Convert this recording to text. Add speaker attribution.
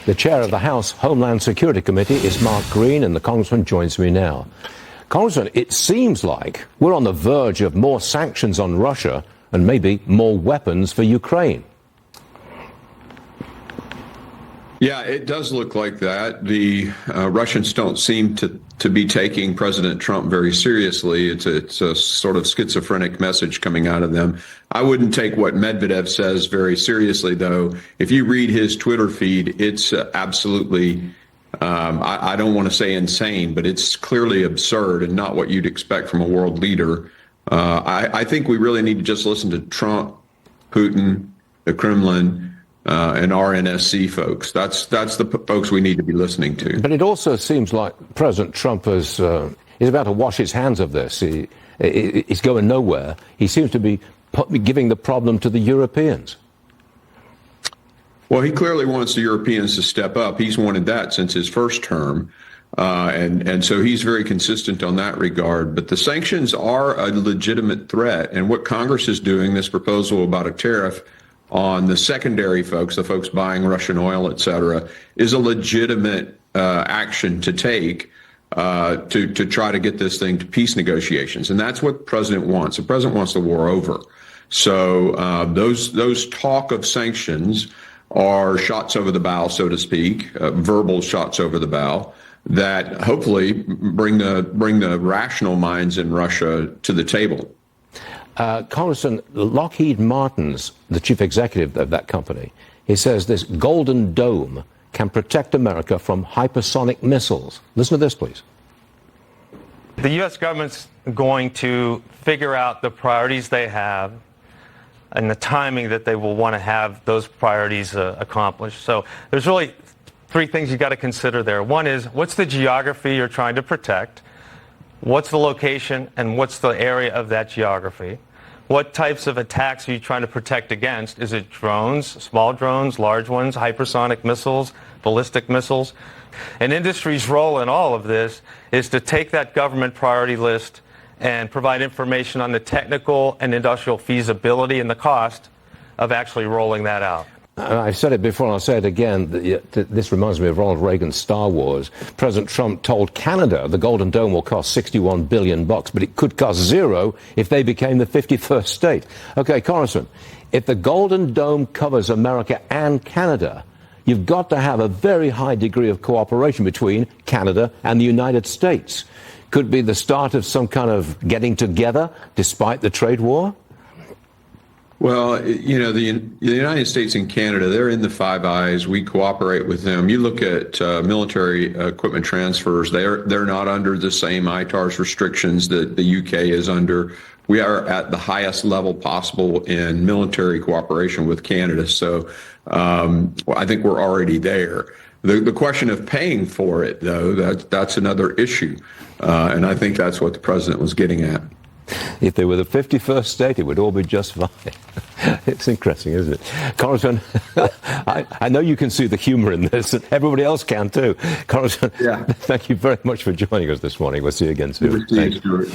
Speaker 1: The chair of the House Homeland Security Committee is Mark Green, and the congressman joins me now. Congressman, it seems like we're on the verge of more sanctions on Russia and maybe more weapons for Ukraine.
Speaker 2: Yeah, it does look like that. The Russians don't seem to be taking President Trump very seriously. It's a sort of schizophrenic message coming out of them. I wouldn't take what Medvedev says very seriously, though. If you read his Twitter feed, it's absolutely, I don't want to say insane, but it's clearly absurd and not what you'd expect from a world leader. I think we really need to just listen to Trump, Putin, the Kremlin, and RNSC folks. That's the folks we need to be listening to.
Speaker 1: But it also seems like President Trump is about to wash his hands of this. He's going nowhere. He seems to be giving the problem to the Europeans.
Speaker 2: Well, he clearly wants the Europeans to step up. He's wanted that since his first term. And so he's very consistent on that regard. But the sanctions are a legitimate threat. And what Congress is doing, this proposal about a tariff on the secondary folks, the folks buying Russian oil, et cetera, is a legitimate action to take to try to get this thing to peace negotiations. And that's what the president wants. The president wants the war over. So those talk of sanctions are shots over the bow, so to speak, verbal shots over the bow that hopefully bring the rational minds in Russia to the table.
Speaker 1: Congressman, Lockheed Martin's the chief executive of that company. He says this Golden Dome can protect America from hypersonic missiles. Listen to this, please.
Speaker 3: The U.S. government's going to figure out the priorities they have and the timing that they will want to have those priorities accomplished. So there's really three things you got to consider there. One is, what's the geography you're trying to protect? What's the location and what's the area of that geography? What types of attacks are you trying to protect against? Is it drones, small drones, large ones, hypersonic missiles, ballistic missiles? And industry's role in all of this is to take that government priority list and provide information on the technical and industrial feasibility and the cost of actually rolling that out.
Speaker 1: I've said it before and I'll say it again. This reminds me of Ronald Reagan's Star Wars. President Trump told Canada the Golden Dome will cost $61 billion, but it could cost zero if they became the 51st state. Okay, Congressman, if the Golden Dome covers America and Canada, you've got to have a very high degree of cooperation between Canada and the United States. Could be the start of some kind of getting together despite the trade war?
Speaker 2: Well, you know, the United States and Canada, they're in the Five Eyes. We cooperate with them. You look at military equipment transfers, they're not under the same ITARS restrictions that the UK is under. We are at the highest level possible in military cooperation with Canada. So I think we're already there. The question of paying for it, though, that's another issue. And I think that's what the president was getting at.
Speaker 1: If they were the 51st state, it would all be just fine. It's interesting, isn't it? Congressman, I know you can see the humor in this, and everybody else can too. Congressman, thank you very much for joining us this morning. We'll see you again soon.
Speaker 2: Thank you.